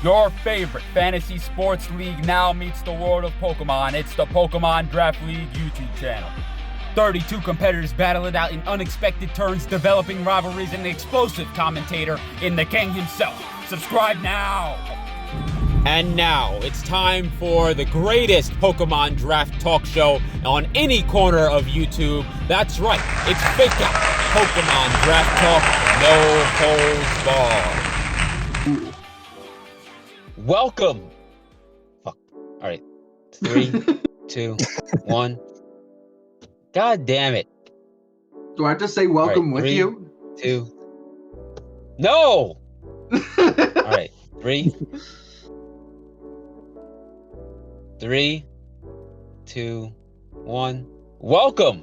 Your favorite fantasy sports league now meets the world of Pokemon. It's the Pokemon Draft League YouTube channel. 32 competitors battle it out in unexpected turns, developing rivalries, and an explosive commentator in the king himself. Subscribe now! And now, it's time for the greatest Pokemon draft talk show on any corner of YouTube. That's right, it's Fake Out Pokemon Draft Talk, no holds barred. Welcome. Fuck. All right. 3, 2, 1. God damn it. Do I have to say welcome with 3, you? 2. No! All right. 3, 2, 1. Welcome.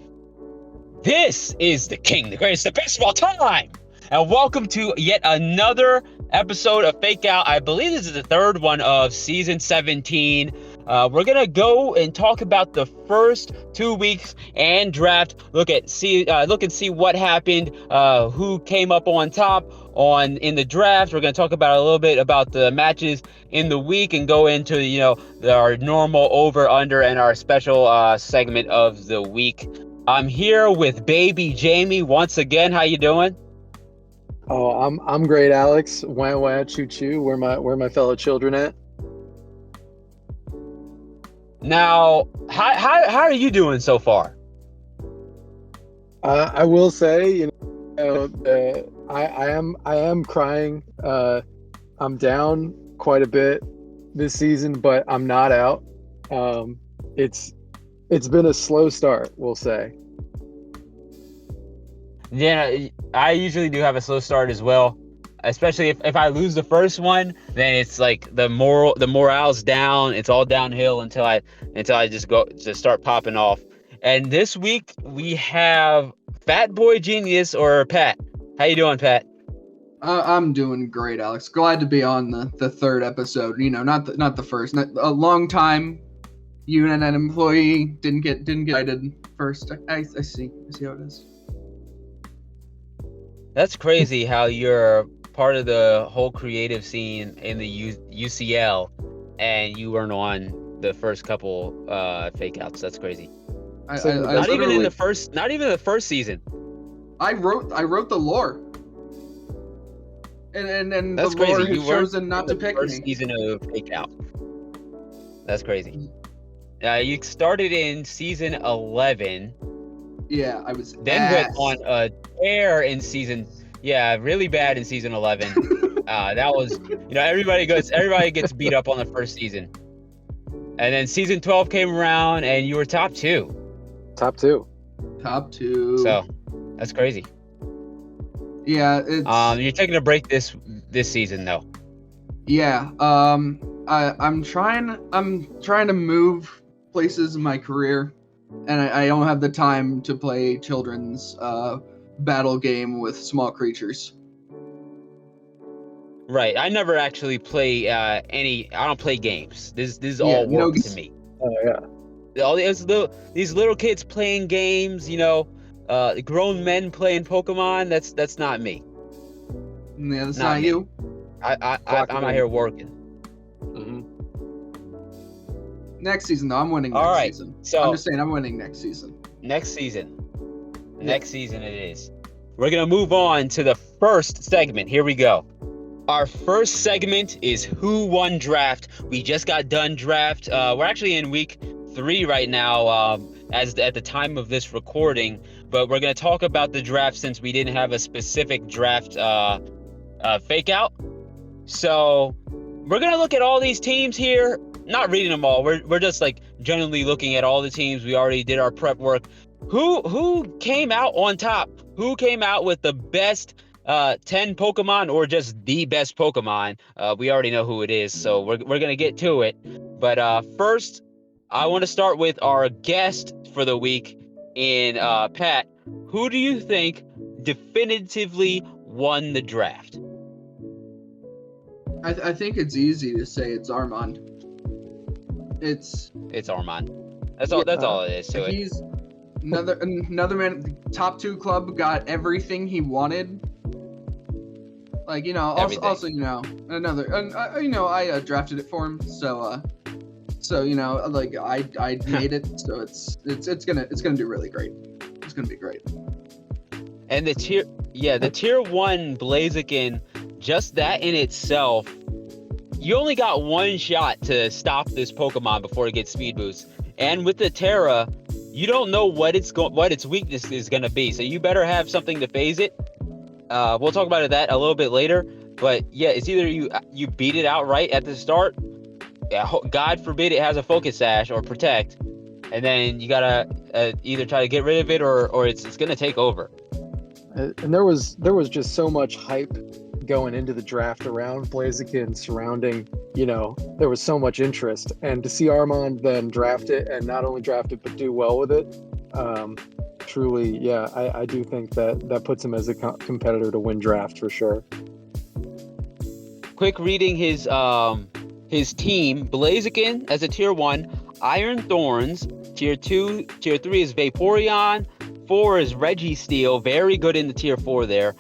This is the king, the greatest, the best of all time. And welcome to yet another episode of Fake Out. I believe this is the third one of season 17. We're gonna go and talk about the first 2 weeks and draft. Look and see what happened. Who came up on top in the draft. We're gonna talk about a little bit about the matches in the week and go into our normal over under and our special segment of the week. I'm here with baby Jamie once again. How you doing? Oh, I'm great, Alex. Wah wah choo choo. Where my fellow children at? Now, how are you doing so far? I will say, I am crying. I'm down quite a bit this season, but I'm not out. It's been a slow start, we'll say. Yeah, I usually do have a slow start as well. Especially if I lose the first one, then it's like the morale's down. It's all downhill until I just start popping off. And this week we have Fatboygenius or Pat. How you doing, Pat? I'm doing great, Alex. Glad to be on the third episode. Not the first. A long time unit and employee didn't get invited first. I see how it is. That's crazy how you're part of the whole creative scene in the UCL and you weren't on the first couple fake outs. That's crazy. Not even in the first season. I wrote the lore. And that's the lore crazy. has chosen not to pick first me. Season of fake out. That's crazy. You started in season 11. Yeah, I was. Then went on a tear in season. Yeah, really bad in season 11. That was, everybody gets beat up on the first season, and then season 12 came around, and you were top 2. Top two. So that's crazy. Yeah, it's. You're taking a break this season though. Yeah. I'm trying to move places in my career. And I don't have the time to play children's battle game with small creatures. Right. I never actually play I don't play games. This is all work to me. Oh yeah. All these little kids playing games, grown men playing Pokemon. That's not me. Yeah, that's not you. I'm out here working. Mm-hmm. Next season, though, I'm winning next season. So I'm just saying, I'm winning next season. Next season it is. We're going to move on to the first segment. Here we go. Our first segment is Who Won Draft. We just got done draft. We're actually in week 3 right now at the time of this recording. But we're going to talk about the draft since we didn't have a specific draft fake out. So we're going to look at all these teams here. Not reading them all. We're just like generally looking at all the teams. We already did our prep work. Who came out on top? Who came out with the best 10 Pokemon or just the best Pokemon? We already know who it is, so we're gonna get to it. But first, I want to start with our guest for the week in Pat. Who do you think definitively won the draft? I think it's easy to say it's Armand. It's Armand. That's all it is to it. He's another man. Top 2 club got everything he wanted. Like, you know, also, Everything. also you know, you know, I drafted it for him, so you know, like I made it, so it's gonna do really great. It's gonna be great. And the tier 1 Blaziken, just that in itself, you only got one shot to stop this Pokemon before it gets speed boost. And with the Terra, you don't know what its weakness is gonna be, so you better have something to phase it. We'll talk about that a little bit later. But yeah, it's either you beat it outright at the start. God forbid it has a Focus Sash or Protect, and then you gotta either try to get rid of it or it's gonna take over. And there was just so much hype going into the draft around Blaziken surrounding, you know, there was so much interest, and to see Armand then draft it, and not only draft it but do well with it, truly, yeah, I do think that puts him as a competitor to win draft for sure. Quick reading his team: Blaziken as a tier 1, Iron Thorns, tier 2, tier 3 is Vaporeon, 4 is Registeel, very good in the tier 4 there.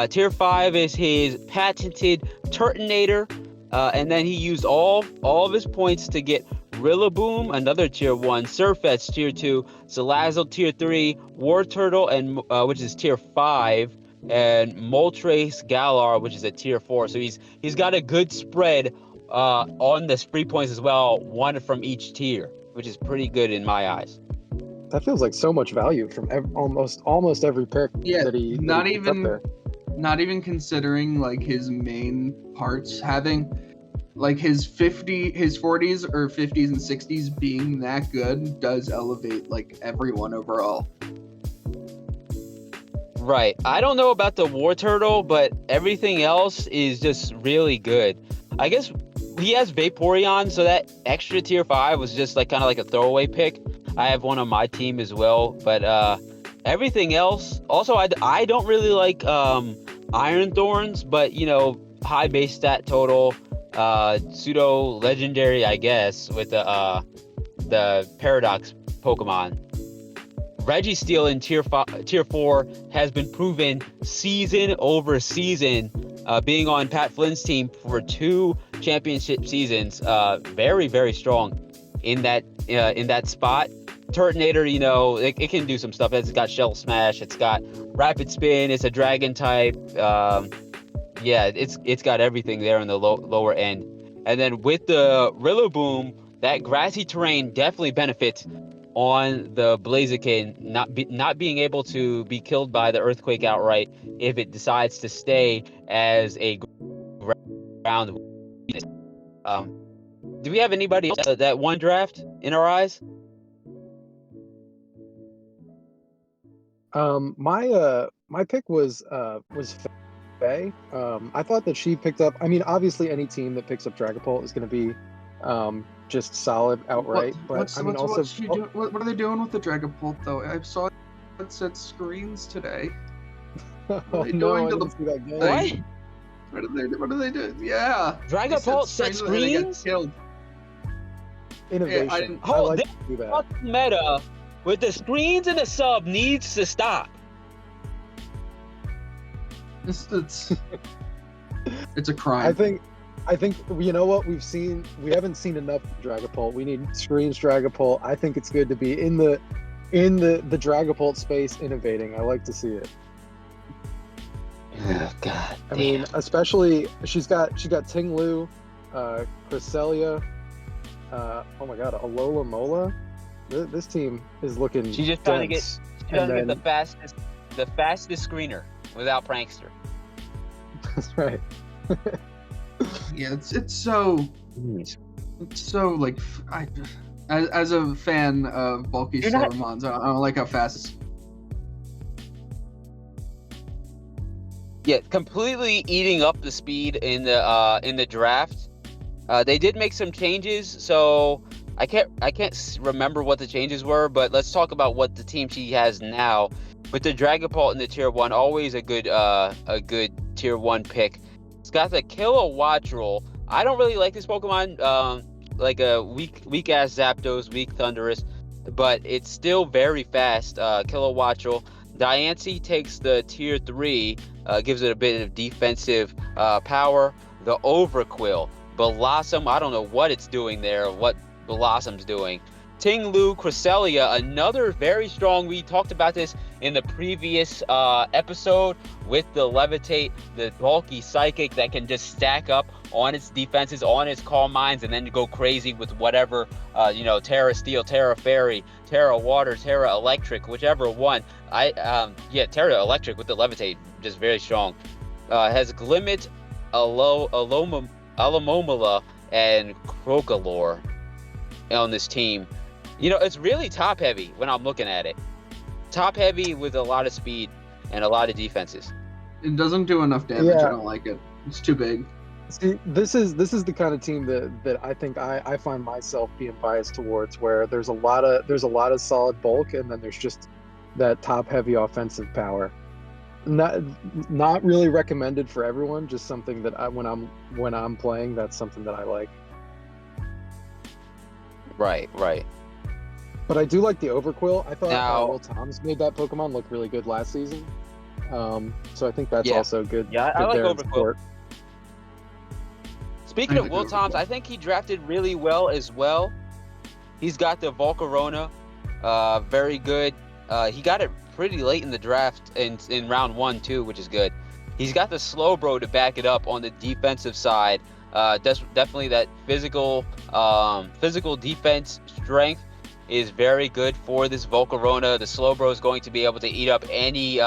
Tier 5 is his patented Turtonator, and then he used all of his points to get Rillaboom, another tier 1, Surfetch tier 2, Salazzle tier 3, Wartortle, and which is tier 5, and Moltres Galar, which is a tier 4. So he's got a good spread on the free points as well, one from each tier, which is pretty good in my eyes. That feels like so much value from almost every pick that he not picked up there. Not even considering like his main parts, having like his 40s or 50s and 60s being that good does elevate like everyone overall. Right. I don't know about the Wartortle, but everything else is just really good. I guess he has Vaporeon, so that extra tier 5 was just like kind of like a throwaway pick. I have one on my team as well, but everything else. Also, I don't really like Iron Thorns, but you know, high base stat total, pseudo legendary, I guess, with the Paradox Pokemon. Registeel in tier 4 has been proven season over season, being on Pat Flynn's team for 2 championship seasons. Very, very strong in that spot. Turtonator, you know, it can do some stuff. It's got Shell Smash, it's got Rapid Spin, it's a Dragon type. Yeah, it's got everything there in the lower end. And then with the Rillaboom, that grassy terrain definitely benefits on the Blaziken not being able to be killed by the Earthquake outright if it decides to stay as a ground. Do we have anybody else that won draft in our eyes? My pick was Faye. I thought that she picked up. I mean, obviously, any team that picks up Dragapult is going to be just solid outright. What are they doing with the Dragapult though? I saw it said screens today. What are they doing to the thing? What are they doing? Yeah. Dragapult set screens? Killed. Innovation. I like to do that. Meta with the screens and the sub needs to stop. It's a crime. I think you know what we haven't seen enough Dragapult. We need screens Dragapult. I think it's good to be in the Dragapult space innovating. I like to see it. Oh God. I mean, especially she's got Tinglu, Cresselia, oh my God, Alola Mola. This team is looking. She's just trying to get the fastest screener without Prankster. That's right. Yeah, it's so like as a fan of bulky Slowmons, I don't like how fast. Yeah, completely eating up the speed in the draft. They did make some changes, so I can't remember what the changes were, but let's talk about what the team she has now. With the Dragapult in the tier 1, always a good tier 1 pick. It's got the Kilowattrel. I don't really like this Pokemon, like a weak ass Zapdos, weak Thundurus, but it's still very fast. Kilowattrel. Diancie takes the tier 3, gives it a bit of defensive power, the Overquill, Blossom, I don't know what it's doing there, what Blossom's doing. Tinglu, Cresselia, another very strong. We talked about this in the previous episode with the Levitate, the bulky psychic that can just stack up on its defenses, on its Calm Minds, and then go crazy with whatever, Terra Steel, Terra Fairy, Terra Water, Terra Electric, whichever one. Terra Electric with the Levitate, just very strong. Has Glimmet, Alamomala, and Crocalor on this team. It's really top heavy when I'm looking at it. Top heavy with a lot of speed and a lot of defenses. It doesn't do enough damage. Yeah. I don't like it. It's too big. See, this is the kind of team that I think I find myself being biased towards, where there's a lot of solid bulk, and then there's just that top heavy offensive power. Not really recommended for everyone. Just something that when I'm playing, that's something that I like. Right. But I do like the Overquill. I thought Now- Will Thomas made that Pokemon look really good last season. So I think that's Yeah. also good. Yeah, I good like there in Overquill. support. Speaking I of like Will Overquill. Toms, I think he drafted really well as well. He's got the Volcarona, very good. He got it pretty late in the draft in round 1 too, which is good. He's got the Slowbro to back it up on the defensive side. Definitely that physical defense strength is very good for this Volcarona. The Slowbro is going to be able to eat up any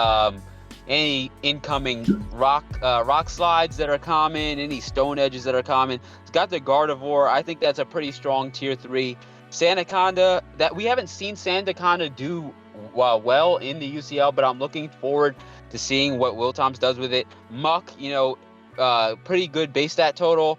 incoming rock slides that are common, any stone edges that are common. It's got the Gardevoir. I think that's a pretty strong tier 3. Sandaconda, that we haven't seen Sandaconda do well in the UCL, but I'm looking forward to seeing what Will Toms does with it. Muck, pretty good base stat total.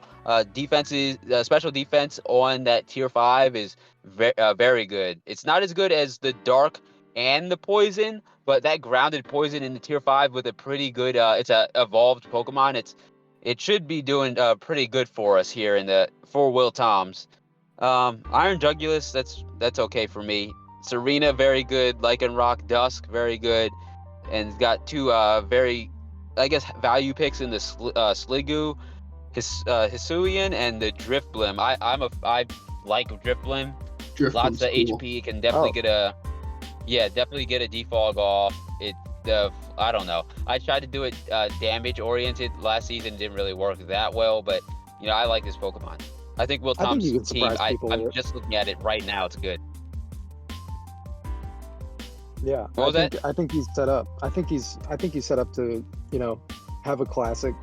Defenses, special defense on that tier 5 is very good. It's not as good as the Dark and the Poison, but that grounded Poison in the tier 5 with a pretty good, it's a evolved Pokemon. It should be doing pretty good for us here for Will Toms. Iron Jugulus, that's okay for me. Serena, very good. Lycanroc, Dusk, very good, and got 2 very, I guess, value picks in the Sliggoo, Hisuian, and the Drifblim. I like Drifblim. Lots of Cool. HP. Can definitely get a defog off. I don't know. I tried to do it damage oriented last season. Didn't really work that well, but I like this Pokemon. I think Will I think Tom's you can team. surprise people with I'm it. just looking at it right now. It's good. Yeah, What was that? I think he's set up. I think he's set up to have a classic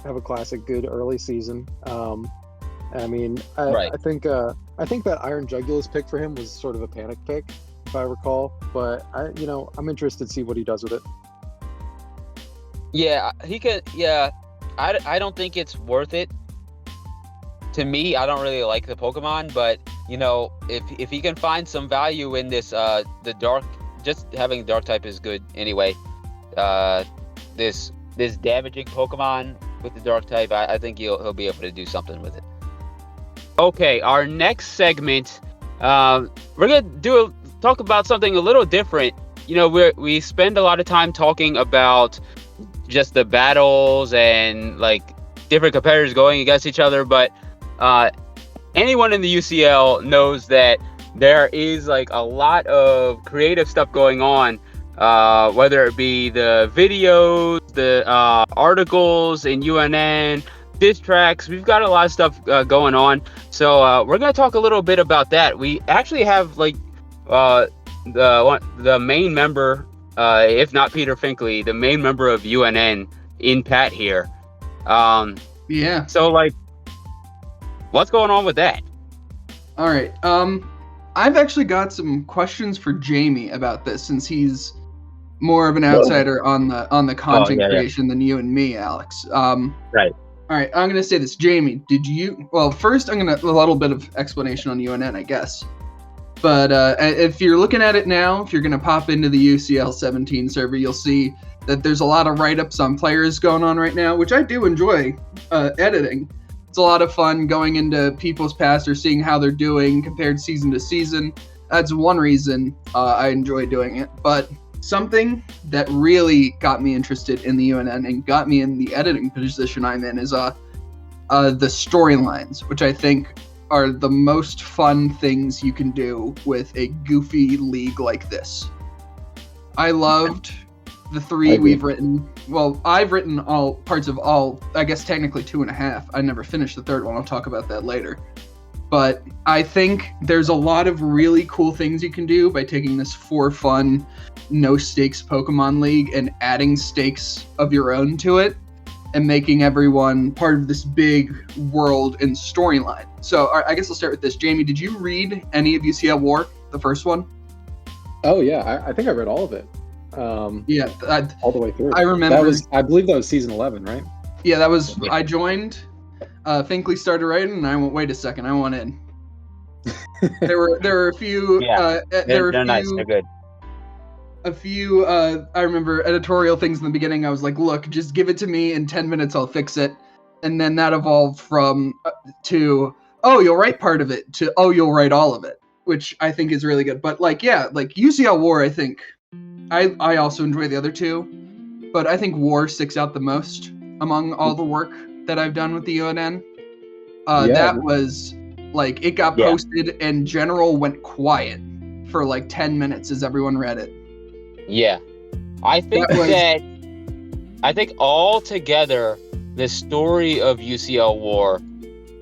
good early season. I mean, Right. I think that Iron Jugulus pick for him was sort of a panic pick, if I recall. But I'm interested to see what he does with it. Yeah, he can. Yeah, I don't think it's worth it. To me, I don't really like the Pokemon, but if he can find some value in this, the dark, just having dark type is good anyway. This damaging Pokemon with the dark type, I think he'll be able to do something with it. Okay, our next segment, we're gonna talk about something a little different. We spend a lot of time talking about just the battles and like different competitors going against each other, but anyone in the UCL knows that there is like a lot of creative stuff going on, whether it be the videos, the articles in UNN, diss tracks. We've got a lot of stuff going on, so we're going to talk a little bit about that. We actually have like the main member, if not Peter Finkley, the main member of UNN in Pat here. Yeah. So like, what's going on with that? All right. I've actually got some questions for Jamie about this, since he's more of an outsider on the content creation than you and me, Alex. Right. All right. I'm gonna say this, Jamie. Well, first a little bit of explanation on UNN, I guess. But if you're looking at it now, if you're gonna pop into the UCL 17 server, you'll see that there's a lot of write-ups on players going on right now, which I do enjoy editing. It's a lot of fun going into people's past or seeing how they're doing compared season to season. That's one reason I enjoy doing it. But something that really got me interested in the UNN and got me in the editing position I'm in is the storylines, which I think are the most fun things you can do with a goofy league like this. I loved the three we've written. Well, I've written all parts of all, I guess technically 2.5. I never finished the third one. I'll talk about that later. But I think there's a lot of really cool things you can do by taking this for fun, no stakes Pokemon League and adding stakes of your own to it and making everyone part of this big world and storyline. So I guess I'll start with this. Jamie, did you read any of UCL War, the first one? Oh yeah, I think I read all of it. Yeah, all the way through. I remember. I believe that was season 11, right? Yeah, that was. I joined. Finkley started writing, and I went. Wait a second, I want in. There were a few. Yeah, they're nice. They're good. A few. I remember editorial things in the beginning. I was like, "Look, just give it to me. In 10 minutes, I'll fix it." And then that evolved from to, "Oh, you'll write part of it," to, "Oh, you'll write all of it," which I think is really good. But like UCL War, I think. I also enjoy the other two, but I think War sticks out the most among all the work that I've done with the UNN. That was like, it got posted and General went quiet for like 10 minutes as everyone read it. Yeah. I think I think all together, the story of UCL War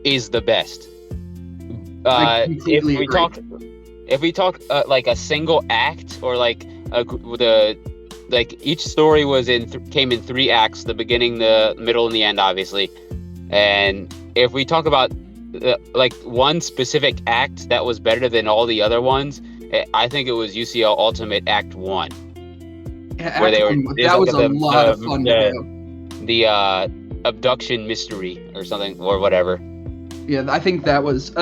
is the best. If we talk like a single act or like each story was came in 3 acts, the beginning, the middle, and the end, obviously. And if we talk about like one specific act that was better than all the other ones, I think it was UCL Ultimate Act 1. Yeah, that was a lot of fun to do. The abduction mystery or something or whatever. Yeah, I think that was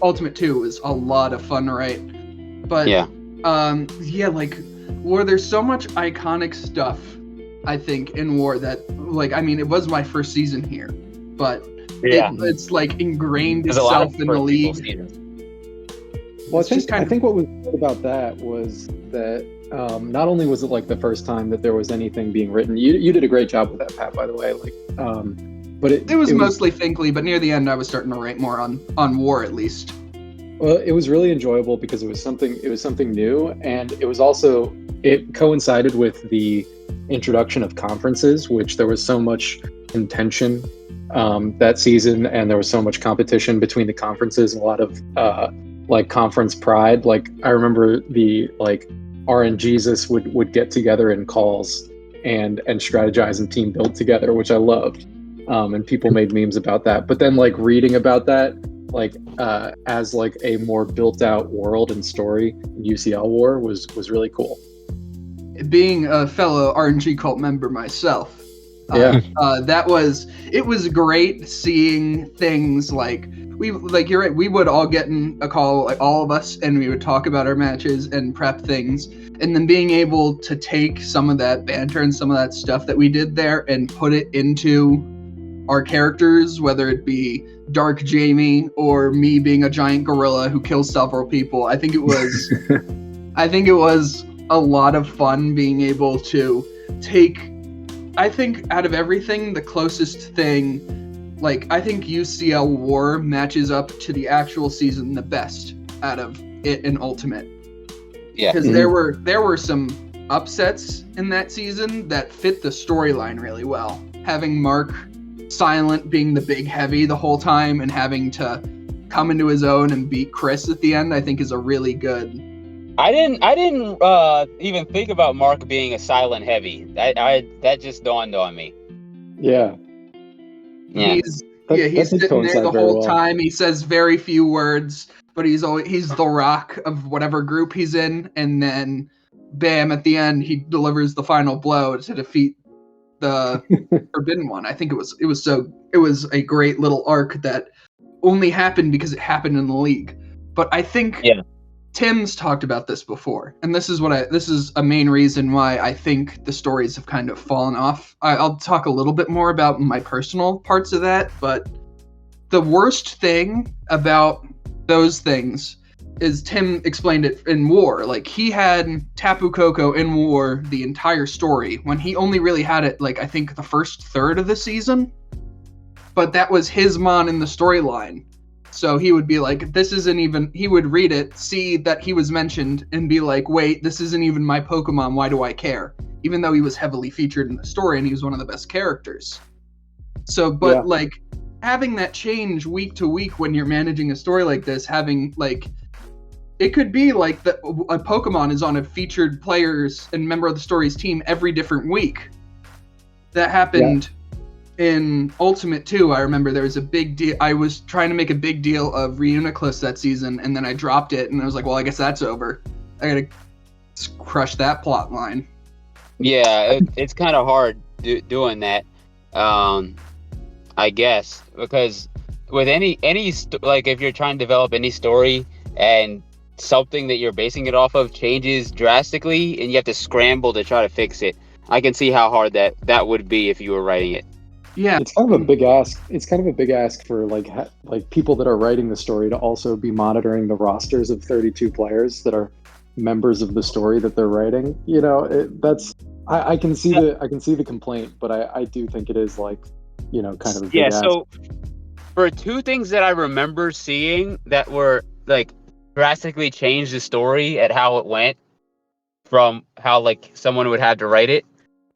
Ultimate 2 was a lot of fun to write. But like War, there's so much iconic stuff, I think, in War that, like, I mean, it was my first season here, but it's like ingrained itself in the league. Well, I think what was good about that was that not only was it like the first time that there was anything being written, you did a great job with that, Pat, by the way. Like, but it was mostly Finkley, but near the end I was starting to write more on War at least. Well, it was really enjoyable because it was something new, and it coincided with the introduction of conferences, which there was so much contention that season, and there was so much competition between the conferences, and a lot of like conference pride. Like, I remember the RNGesus would get together in calls and strategize and team build together, which I loved, and people made memes about that. But then like reading about that, like as like a more built out world and story, UCL War was really cool. Being a fellow RNG cult member myself, it was great seeing things like you're right, we would all get in a call, like all of us, and we would talk about our matches and prep things, and then being able to take some of that banter and some of that stuff that we did there and put it into our characters, whether it be Dark Jamie or me being a giant gorilla who kills several people. I think it was a lot of fun being able to take, I think, out of everything, the closest thing, like, I think UCL War matches up to the actual season the best out of it and Ultimate. Yeah. Because there were some upsets in that season that fit the storyline really well. Having Mark silent, being the big heavy the whole time, and having to come into his own and beat Chris at the end, I think is a really good. I didn't even think about Mark being a silent heavy. That just dawned on me. Yeah. He's sitting there the whole time. He says very few words, but he's the rock of whatever group he's in, and then bam, at the end he delivers the final blow to defeat the Forbidden One. I think it was a great little arc that only happened because it happened in the league. But I think Tim's talked about this before, and this is a main reason why I think the stories have kind of fallen off. I'll talk a little bit more about my personal parts of that, but the worst thing about those things is Tim explained it in War. Like, he had Tapu Koko in War the entire story, when he only really had it, like, I think the first third of the season. But that was his mon in the storyline. So he would be like, this isn't even, he would read it, see that he was mentioned, and be like, wait, this isn't even my Pokemon, why do I care? Even though he was heavily featured in the story and he was one of the best characters. So, but like, having that change week to week when you're managing a story like this, having like, it could be like a Pokemon is on a featured players and member of the story's team every different week. That happened in Ultimate too. I remember there was a big deal. I was trying to make a big deal of Reuniclus that season, and then I dropped it, and I was like, well, I guess that's over. I gotta crush that plot line. Yeah, it's kind of hard doing that, I guess, because with any like, if you're trying to develop any story and something that you're basing it off of changes drastically and you have to scramble to try to fix it, I can see how hard that would be if you were writing it. Yeah, it's kind of a big ask. It's kind of a big ask for like people that are writing the story to also be monitoring the rosters of 32 players that are members of the story that they're writing. You know, that's I can see the complaint, but I do think it is like, you know, kind of a big ask. So for two things that I remember seeing that were like drastically changed the story at how it went from how like someone would have to write it,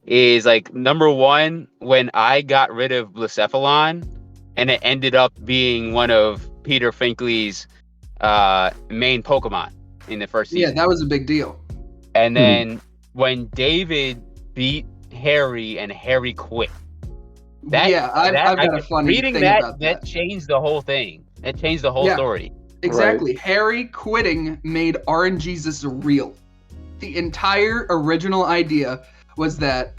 is like, number one, when I got rid of Blacephalon and it ended up being one of Peter Finkley's main Pokemon in the first season. Yeah, that was a big deal. And then when David beat Harry and Harry quit. I've got a funny thing about that. That changed the whole thing. It changed the whole story. Exactly. Right. Harry quitting made RNGesus real. The entire original idea was that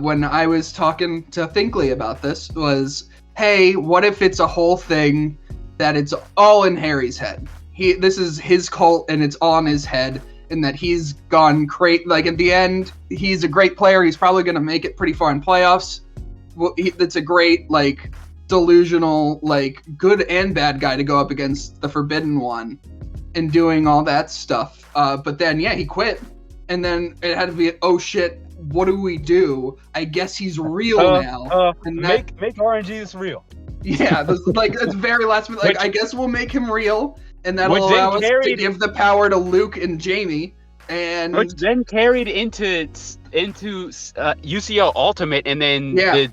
when I was talking to Finkley about this was, hey, what if it's a whole thing that it's all in Harry's head? This is his cult and it's all in his head, and that he's gone great. Like, at the end, he's a great player. He's probably going to make it pretty far in playoffs. Well, it's a great, like, delusional, like, good and bad guy to go up against the Forbidden One and doing all that stuff. But then, he quit. And then it had to be, oh shit, what do we do? I guess he's real now. And make RNGesus real. Yeah, it's very last minute. Like, I guess we'll make him real, and that'll allow us to give the power to Luke and Jamie. And which then carried into UCL Ultimate, and then the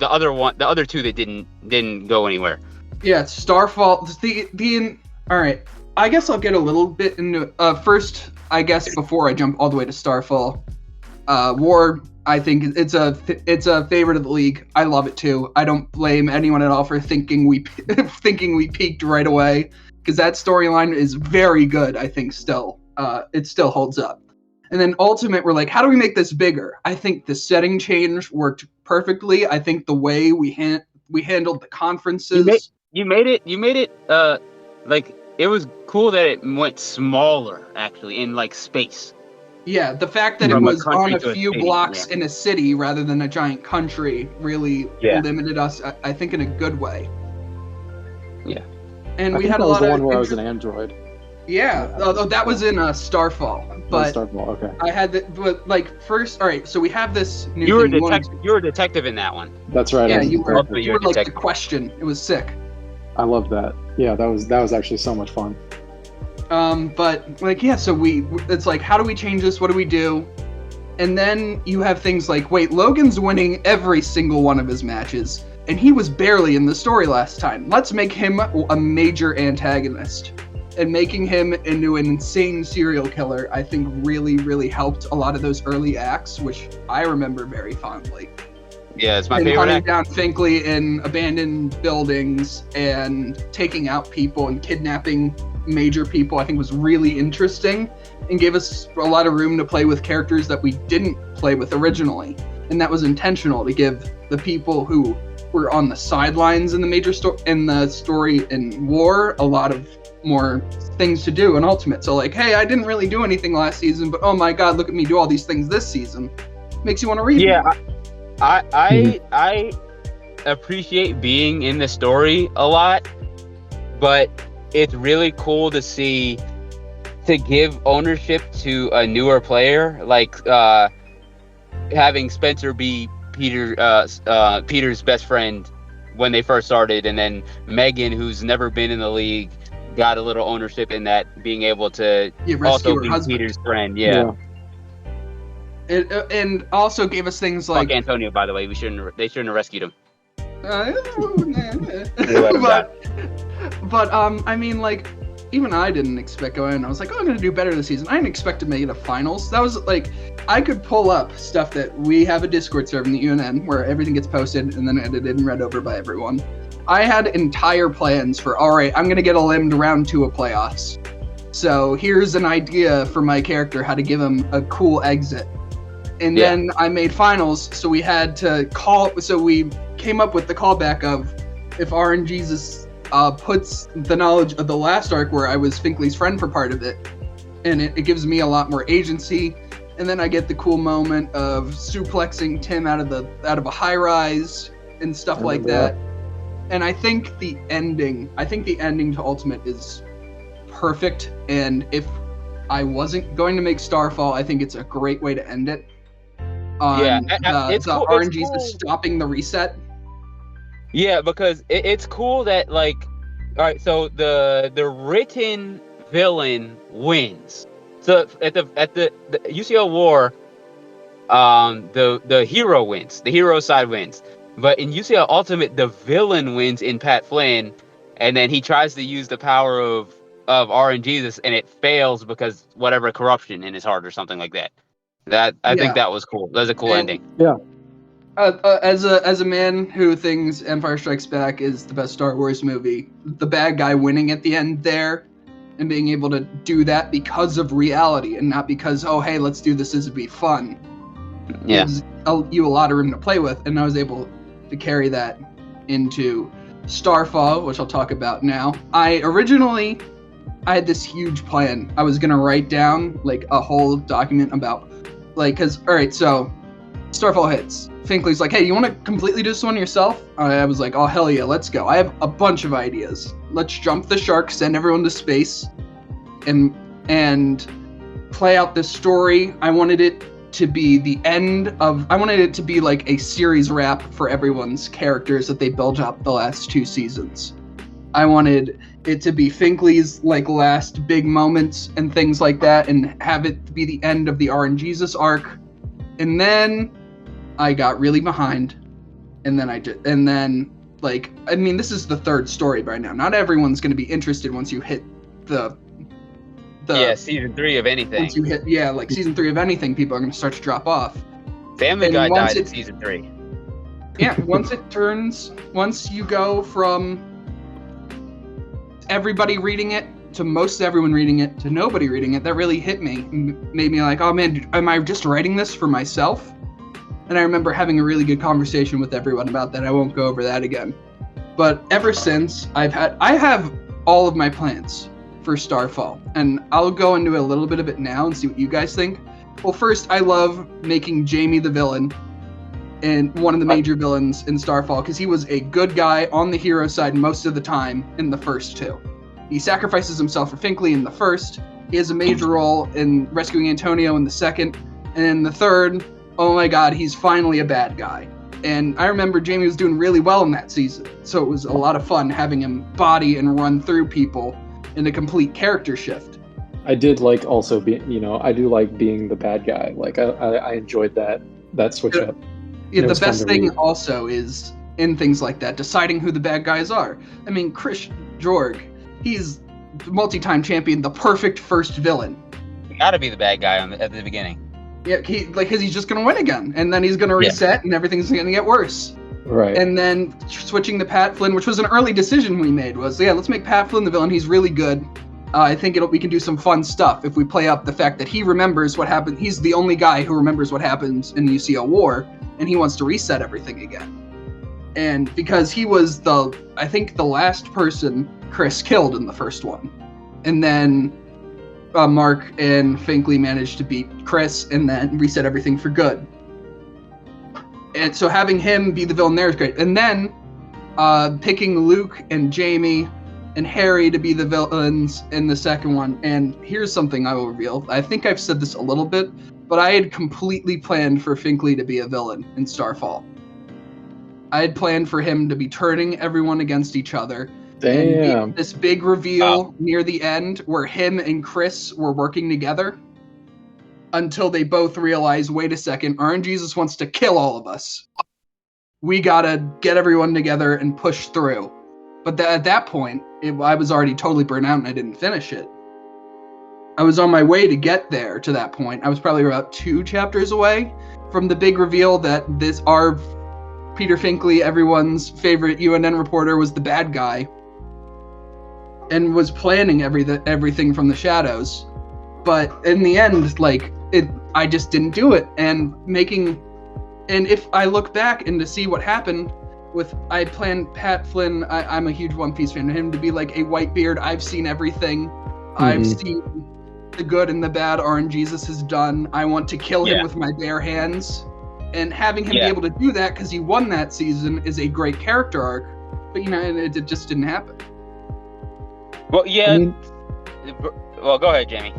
other two that didn't go anywhere. Yeah, Starfall. All right. I guess I'll get a little bit into first. I guess before I jump all the way to Starfall, War. I think it's a favorite of the league. I love it too. I don't blame anyone at all for thinking we peaked right away, because that storyline is very good. I think still. It still holds up. And then Ultimate, we're like, how do we make this bigger? I think the setting change worked perfectly. I think the way we handled the conferences. You made it like, it was cool that it went smaller, actually, in like space. Yeah, the fact that it was on a few blocks in a city rather than a giant country really limited us, I think, in a good way. Yeah. And we had a lot of... that was the one where I was an android. Yeah, although that was in Starfall. But Starfall, okay. I had first. All right, so we have this new. You were a detective in that one. That's right. Yeah, you were like the question. It was sick. I love that. Yeah, that was actually so much fun. But like, so it's like, how do we change this? What do we do? And then you have things like, wait, Logan's winning every single one of his matches, and he was barely in the story last time. Let's make him a major antagonist. And making him into an insane serial killer, I think, really, really helped a lot of those early acts, which I remember very fondly. Yeah, it's my favorite hunting act. down Finkley in abandoned buildings and taking out people and kidnapping major people, I think, was really interesting and gave us a lot of room to play with characters that we didn't play with originally. And that was intentional, to give the people who were on the sidelines in the major story in War a lot of more things to do in Ultimate. So like, hey, I didn't really do anything last season, but oh my god, look at me do all these things this season. Makes you want to read more. I appreciate being in the story a lot, but it's really cool to see to give ownership to a newer player, like having Spencer be Peter's best friend when they first started, and then Megan, who's never been in the league, got a little ownership in that, being able to Rescue also her be husband. Peter's friend. Yeah. And also gave us things like Fuck Antonio, by the way. They shouldn't have rescued him. but I mean, like, even I didn't expect going in. I was like, oh, I'm gonna do better this season. I didn't expect to make it to finals. That was like, I could pull up stuff that we have a Discord server in the UNN where everything gets posted and then edited and read over by everyone. I had entire plans for, all right, I'm gonna get a limb to round 2 of playoffs. So here's an idea for my character, how to give him a cool exit. And then I made finals, so we had to we came up with the callback of, if RNGesus puts the knowledge of the last arc where I was Finkley's friend for part of it, and it gives me a lot more agency. And then I get the cool moment of suplexing Tim out of a high rise and stuff like that. And I think the ending to Ultimate is perfect. And if I wasn't going to make Starfall, I think it's a great way to end it. It's the cool. RNGesus is stopping the reset. Yeah, because it's cool that, like, all right, so the written villain wins. So at the UCL War, the hero wins. The hero side wins. But in UCL Ultimate, the villain wins in Pat Flynn, and then he tries to use the power of RNGesus, and it fails because whatever corruption in his heart or something like that. I think that was cool. That was a cool ending. Yeah. As a man who thinks Empire Strikes Back is the best Star Wars movie, the bad guy winning at the end there, and being able to do that because of reality and not because, oh hey, let's do this to be fun. Yeah. Gives you a lot of room to play with, and I was able to carry that into Starfall, which I'll talk about now. I had this huge plan. I was gonna write down like a whole document about, like, cause all right, so Starfall hits. Finkley's like, hey, you want to completely do this one yourself? I was like, oh hell yeah, let's go. I have a bunch of ideas. Let's jump the shark, send everyone to space, and play out this story. I wanted it to be I wanted it to be like a series wrap for everyone's characters that they built up the last 2 seasons. I wanted it to be Finkley's like last big moments and things like that, and have it be the end of the RNGesus arc. And then I got really behind, and then like, I mean, this is the 3rd story by now. Not everyone's going to be interested once you hit the season 3 of anything. Once you hit season 3 of anything, people are going to start to drop off. Family Guy died in season 3. Yeah, once you go from everybody reading it to most everyone reading it to nobody reading it, that really hit me. Made me like, oh man, am I just writing this for myself? And I remember having a really good conversation with everyone about that. I won't go over that again. But ever since, I have all of my plans for Starfall, and I'll go into a little bit of it now and see what you guys think. Well, first, I love making Jamie the villain and one of the major villains in Starfall, because he was a good guy on the hero side most of the time in the first 2. He sacrifices himself for Finkley in the first. He has a major role in rescuing Antonio in the second. And in the third, oh my god, he's finally a bad guy. And I remember Jamie was doing really well in that season. So it was a lot of fun having him body and run through people in a complete character shift. I did like also being, I do like being the bad guy. Like I enjoyed that switch up. Yeah, the best thing also is in things like that, deciding who the bad guys are. I mean, Chris Jorg, he's multi-time champion, the perfect first villain. You gotta be the bad guy at the beginning. Yeah, because he's just gonna win again, and then he's gonna reset, and everything's gonna get worse. Right. And then switching to Pat Flynn, which was an early decision we made, was let's make Pat Flynn the villain. He's really good. I think we can do some fun stuff if we play up the fact that he remembers what happened. He's the only guy who remembers what happens in the UCL War, and he wants to reset everything again. And because he was I think the last person Chris killed in the first one. And then Mark and Finkley managed to beat Chris and then reset everything for good. And so having him be the villain there is great. And then picking Luke and Jamie and Harry to be the villains in the second one. And here's something I will reveal. I think I've said this a little bit, but I had completely planned for Finkley to be a villain in Starfall. I had planned for him to be turning everyone against each other. Damn. And this big reveal near the end where him and Chris were working together until they both realize, wait a second, RNGesus wants to kill all of us. We gotta get everyone together and push through. But at that point, I was already totally burnt out and I didn't finish it. I was on my way to get there to that point. I was probably about 2 chapters away from the big reveal that our Peter Finkley, everyone's favorite UNN reporter, was the bad guy and was planning everything from the shadows. But in the end, I just didn't do it. And if I look back and to see what happened I planned Pat Flynn, I'm a huge One Piece fan, him to be like a Whitebeard. I've seen everything. Mm-hmm. I've seen the good and the bad RNGesus has done. I want to kill him with my bare hands. And having him be able to do that because he won that season is a great character arc. But it just didn't happen. Well, yeah. Well, go ahead, Jamie.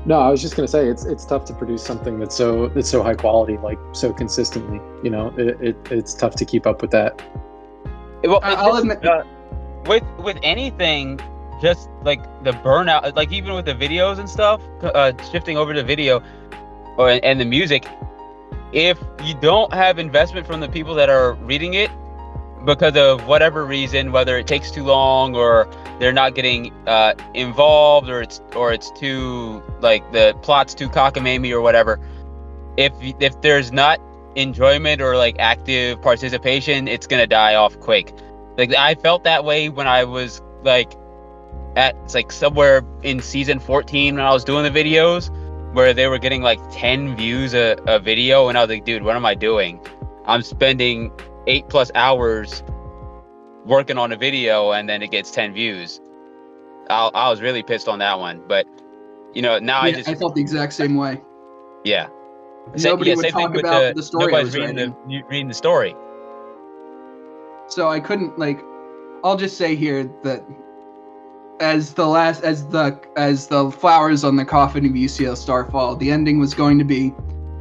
No, I was just gonna say it's tough to produce something that's so high quality, like so consistently. It's tough to keep up with that. Well, I'll admit, with anything, just like the burnout, like even with the videos and stuff, shifting over to video, and the music, if you don't have investment from the people that are reading it, because of whatever reason, whether it takes too long or they're not getting involved, or it's too, like, the plot's too cockamamie or whatever, if there's not enjoyment or like active participation, it's gonna die off quick. Like, I felt that way when I was it's like somewhere in season 14 when I was doing the videos, where they were getting like 10 views a video, and I was like, dude, what am I doing? I'm spending 8+ hours working on a video and then it gets 10 views. I was really pissed on that one, but now I felt the exact same way. Yeah. Nobody would talk about the story I was reading the story. So I couldn't, I'll just say here that as the flowers on the coffin of UCL Starfall, the ending was going to be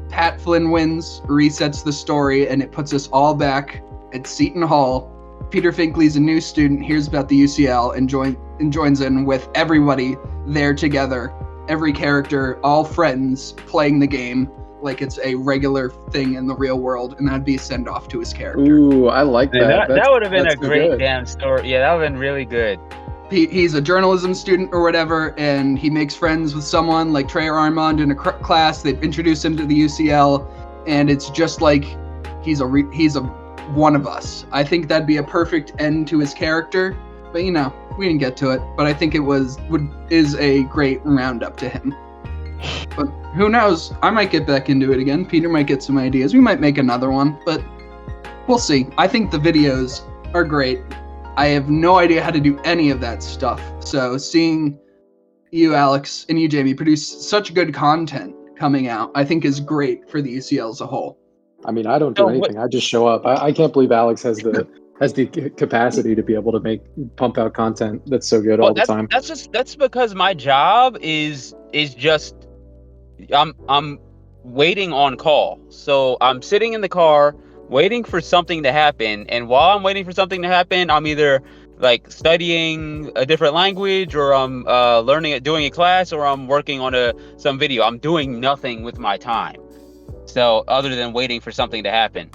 Pat Flynn wins, resets the story, and it puts us all back at Seton Hall. Peter Finkley's a new student, hears about the UCL, and joins in with everybody there together. Every character, all friends, playing the game like it's a regular thing in the real world, and that'd be a send-off to his character. Ooh, I like that. That would have been a great damn story. Yeah, that would have been really good. He's a journalism student or whatever, and he makes friends with someone like Trey Armand in a class. They've introduced him to the UCL, and it's just like he's a one of us. I think that'd be a perfect end to his character, but we didn't get to it. But I think it is a great roundup to him. But who knows? I might get back into it again. Peter might get some ideas. We might make another one, but we'll see. I think the videos are great. I have no idea how to do any of that stuff. So seeing you, Alex, and you, Jamie, produce such good content coming out, I think is great for the UCL as a whole. I mean, I don't do anything. I just show up. I can't believe Alex has the capacity to be able to pump out content that's so good all the time. That's because my job is just I'm waiting on call. So I'm sitting in the car waiting for something to happen, and while I'm waiting for something to happen, I'm either like studying a different language, or I'm doing a class, or I'm working on some video. I'm doing nothing with my time, so other than waiting for something to happen.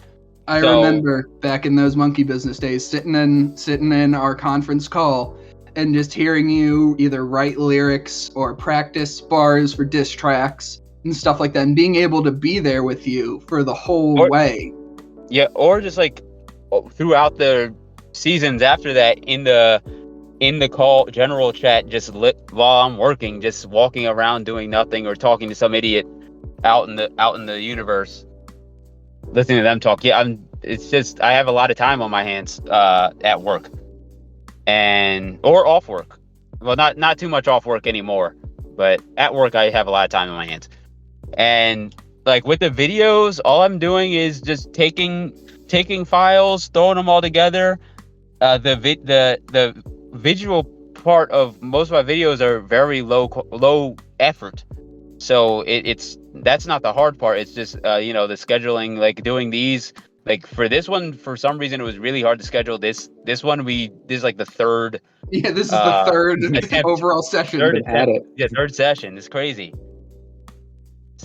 I remember back in those monkey business days, sitting in our conference call and just hearing you either write lyrics or practice bars for diss tracks and stuff like that, and being able to be there with you for the whole way. Yeah, or just like throughout the seasons after that, in the call general chat, just while I'm working, just walking around doing nothing, or talking to some idiot out in the universe, listening to them talk. Yeah, it's just I have a lot of time on my hands at work, or off work. Well, not too much off work anymore, but at work I have a lot of time on my hands. And like with the videos, all I'm doing is just taking taking files, throwing them all together. The visual part of most of my videos are very low effort. So that's not the hard part. It's just the scheduling, like doing these. Like for this one, for some reason, it was really hard to schedule. This one, this is like the third. Yeah, this is the third attempt, overall session. Third at it. Yeah, third session. It's crazy.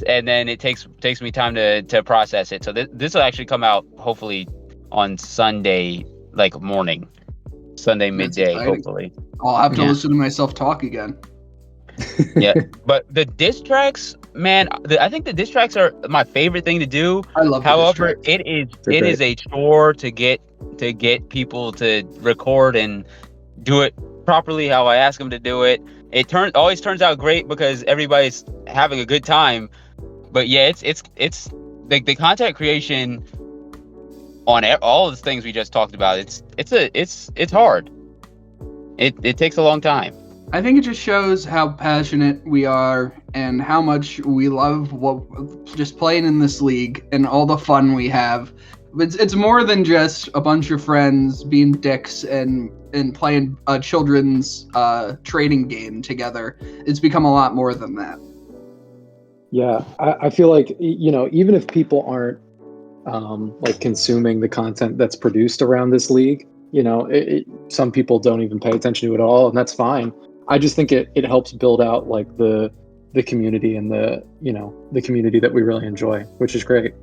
And then it takes me time to process it. So this will actually come out hopefully on Sunday, like morning, Sunday midday, hopefully. I'll have to listen to myself talk again. Yeah, but the diss tracks, man, I think the diss tracks are my favorite thing to do. I love. However, it is a chore to get people to record and do it properly how I ask them to do it. It always turns out great because everybody's having a good time. But yeah, it's like the content creation on all of the things we just talked about. It's hard. It takes a long time. I think it just shows how passionate we are and how much we love just playing in this league and all the fun we have. It's more than just a bunch of friends being dicks and playing a children's trading game together. It's become a lot more than that. Yeah, I feel like, even if people aren't like consuming the content that's produced around this league, some people don't even pay attention to it at all, and that's fine. I just think it helps build out like the community and the community that we really enjoy, which is great.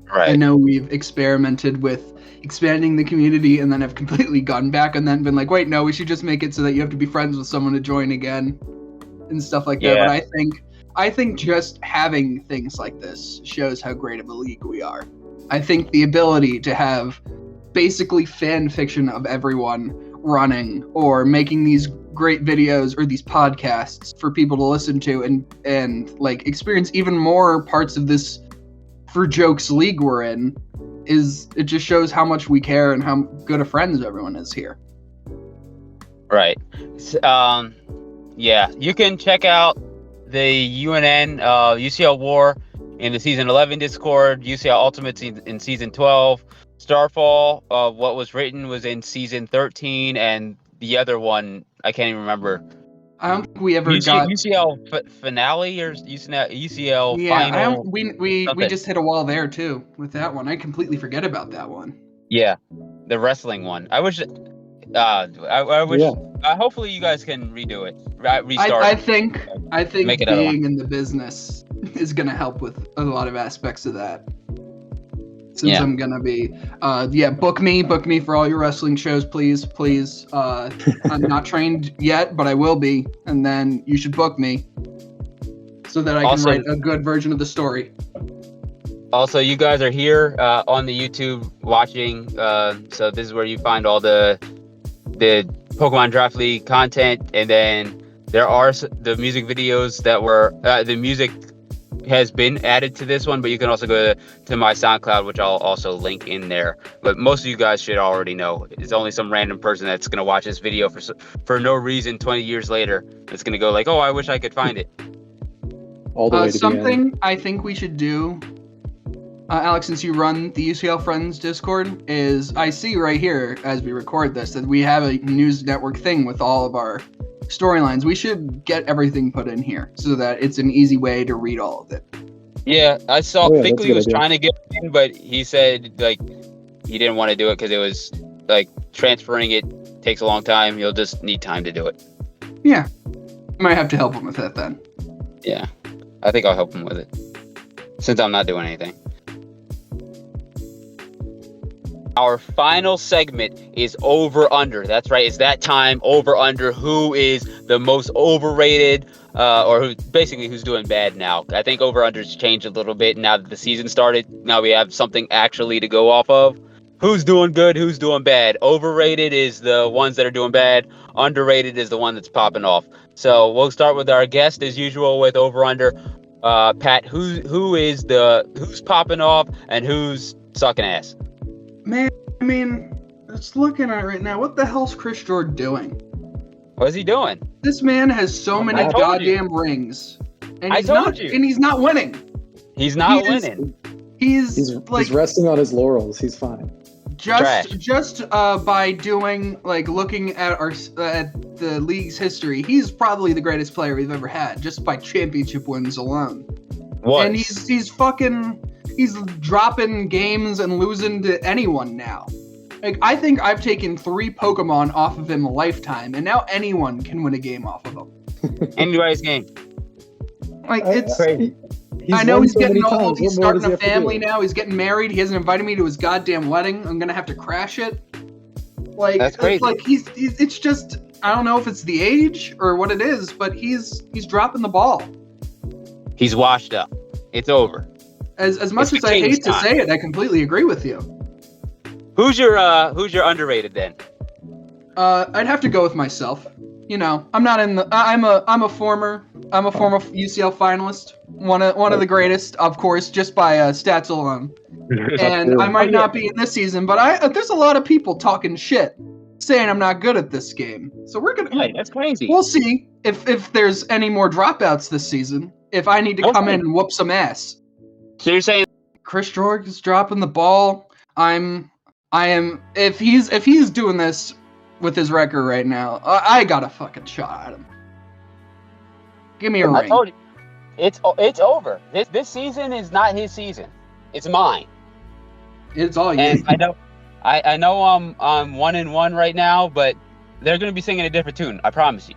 Right. I know we've experimented with expanding the community and then have completely gone back and then been like, wait, no, we should just make it so that you have to be friends with someone to join again and stuff like that. But I think just having things like this shows how great of a league we are. I think the ability to have basically fan fiction of everyone running or making these great videos or these podcasts for people to listen to and like experience even more parts of this for jokes league we're in it just shows how much we care and how good of friends everyone is here. Right. Yeah, you can check out the UNN UCL War in the Season 11 Discord, UCL Ultimates in Season 12, Starfall, what was written was in Season 13, and the other one, I can't even remember. I don't think we ever got UCL finale or UCL final. We just hit a wall there too with that one. I completely forget about that one. Yeah, the wrestling one. I wish. I wish. Yeah. Hopefully, you guys can redo it. Restart. I think being in the business is gonna help with a lot of aspects of that. Since I'm gonna be, book me for all your wrestling shows, please. I'm not trained yet, but I will be, and then you should book me so that I can write a good version of the story. Also, you guys are here on the YouTube watching, so this is where you find all the Pokemon Draft League content, and then there are the music videos that were the music has been added to this one, but you can also go to my SoundCloud, which I'll also link in there. But most of you guys should already know. It's only some random person that's going to watch this video for no reason 20 years later. It's going to go like, oh, I wish I could find it. All the way to something the end. I think we should do, Alex, since you run the UCL Friends Discord, is I see right here as we record this that we have a news network thing with all of our storylines. We should get everything put in here so that it's an easy way to read all of it. Yeah, I saw Finkley was trying to get in, but he said like he didn't want to do it because it was like transferring it takes a long time. You'll just need time to do it. Yeah, might have to help him with that then. Yeah, I think I'll help him with it since I'm not doing anything. Our final segment is over under. That's right. It's that time. Over under. Who is the most overrated, or who's doing bad now? I think over under's changed a little bit now that the season started. Now we have something actually to go off of. Who's doing good? Who's doing bad? Overrated is the ones that are doing bad. Underrated is the one that's popping off. So we'll start with our guest as usual with over under. Pat, who's popping off and who's sucking ass? Man, I mean, just looking at it right now, what the hell's Chris Jordan doing? What is he doing? This man has so many goddamn rings, and he's not winning. He's not winning. He's resting on his laurels. He's fine. Just by doing looking at at the league's history, he's probably the greatest player we've ever had, just by championship wins alone. And he's dropping games and losing to anyone now. I think I've taken 3 Pokemon off of him a lifetime, and now anyone can win a game off of him. Anybody's game. It's crazy. I know he's getting old. He's starting a family now. He's getting married. He hasn't invited me to his goddamn wedding. I'm gonna have to crash it. That's crazy. He's it's just, I don't know if it's the age or what it is, but he's dropping the ball. He's washed up. It's over. As much as I hate to say it, I completely agree with you. Who's your underrated then? I'd have to go with myself. I'm not in the. I'm a former UCL finalist. One of the greatest, of course, just by stats alone. And I might not be in this season, but there's a lot of people talking shit, saying I'm not good at this game. So we're gonna. Hey, that's crazy. We'll see if there's any more dropouts this season. If I need to come in and whoop some ass. So you're saying Chris George is dropping the ball. I am. If he's doing this with his record right now, I got a fucking shot at him. Give me a ring. I told you, it's over. This season is not his season. It's mine. It's all you. And I know I'm 1-1 right now, but they're gonna be singing a different tune. I promise you.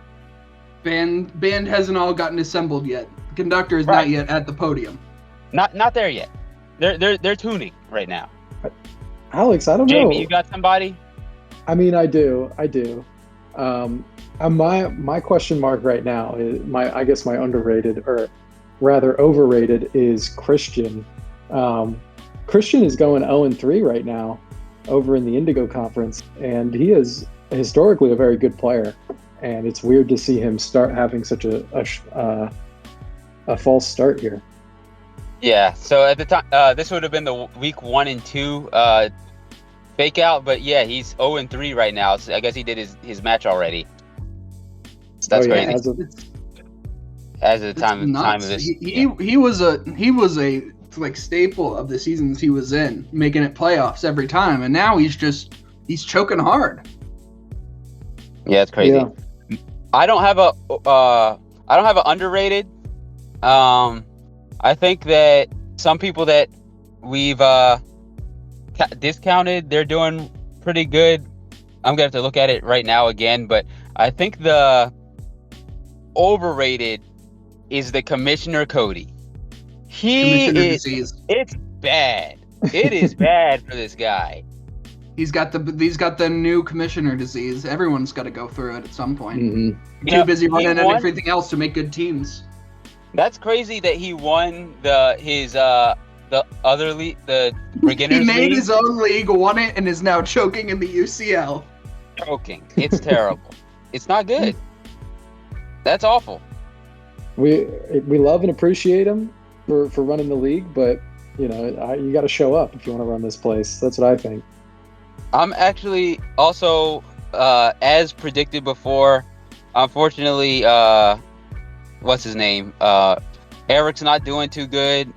Band hasn't all gotten assembled yet. The conductor is not yet at the podium. Not there yet. They're tuning right now. Alex, I don't know. Jamie, you got somebody? I mean, I do. My question mark right now is I guess my underrated, or rather overrated, is Christian. Christian is going 0-3 right now over in the Indigo Conference, and he is historically a very good player. And it's weird to see him start having such a false start here. Yeah. So at the time, this would have been the week 1 and 2 fake out, but yeah, he's 0-3 right now. So I guess he did his match already. So that's crazy. As of the time of this, he was a staple of the seasons he was in, making it playoffs every time, and now he's choking hard. Yeah, it's crazy. Yeah. I don't have an underrated. I think that some people that we've discounted, they're doing pretty good. I'm gonna have to look at it right now again, but I think the overrated is the Commissioner Cody. It's bad. It is bad for this guy. He's got the new commissioner disease. Everyone's got to go through it at some point. Mm-hmm. Too busy running at everything else to make good teams. That's crazy that he won the other league, the beginners league. He made league. his own league, won it, and is now choking in the UCL. Choking. It's terrible. It's not good. That's awful. We love and appreciate him for running the league, but you got to show up if you want to run this place. That's what I think. I'm actually also, as predicted before, unfortunately, what's his name? Eric's not doing too good.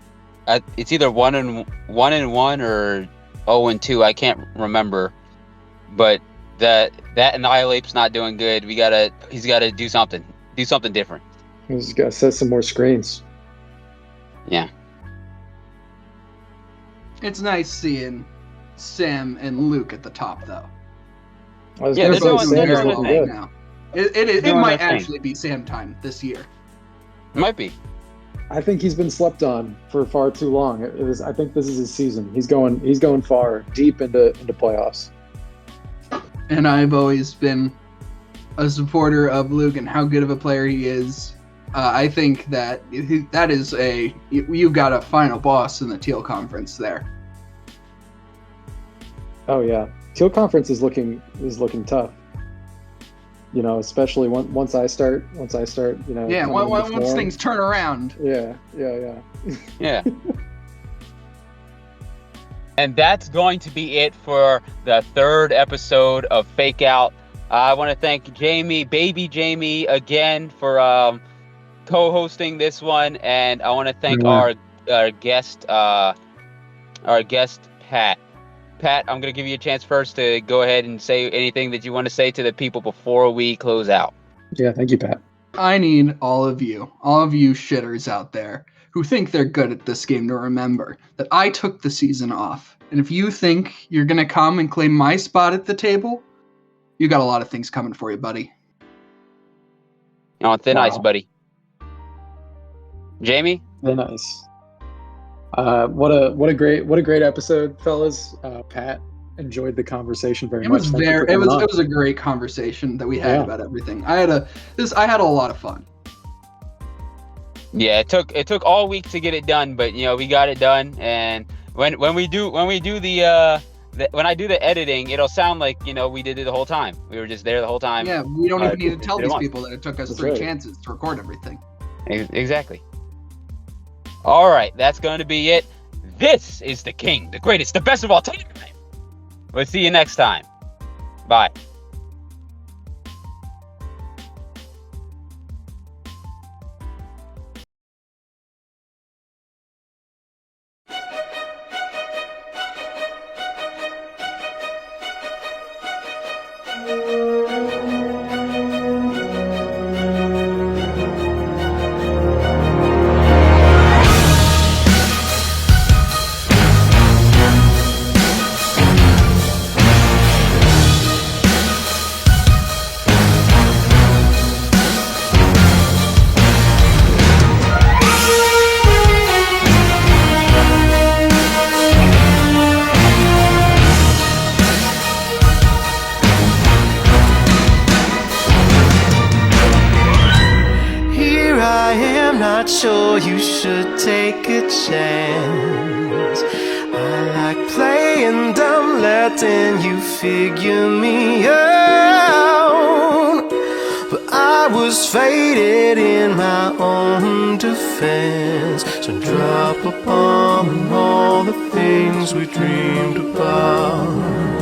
It's either 1-1 or 0-2. I can't remember. But that Annihilate's not doing good. He's gotta do something. Do something different. He's gotta set some more screens. Yeah. It's nice seeing Sam and Luke at the top, though. They're doing their thing now. It might actually be Sam time this year. It might be. I think he's been slept on for far too long. I think this is his season. He's going far, deep into playoffs. And I've always been a supporter of Luke and how good of a player he is. I think that is you've got a final boss in the Teal Conference there. Oh yeah, Teal Conference is looking tough. Especially once I start. Yeah, once things turn around. Yeah. Yeah. And that's going to be it for the 3rd episode of Fake Out. I want to thank Baby Jamie, again for co-hosting this one, and I want to thank our guest Pat Pat, I'm going to give you a chance first to go ahead and say anything that you want to say to the people before we close out. Yeah, thank you, Pat. I need all of you shitters out there who think they're good at this game to remember that I took the season off. And if you think you're going to come and claim my spot at the table, you got a lot of things coming for you, buddy. On thin Wow. ice, buddy. Jamie? Very nice. What a great episode, fellas. Pat, enjoyed the conversation very much. It was a great conversation that we had about everything. I had a lot of fun. Yeah, it took all week to get it done, but we got it done. And when I do the editing, it'll sound like we did it the whole time. We were just there the whole time. Yeah, we don't even need to tell these people that it took us 3 chances to record everything. Exactly. All right, that's going to be it. This is the king, the greatest, the best of all time. We'll see you next time. Bye. Not sure you should take a chance. I like playing dumb, letting you figure me out. But I was faded in my own defense. So drop a bomb on all the things we dreamed about.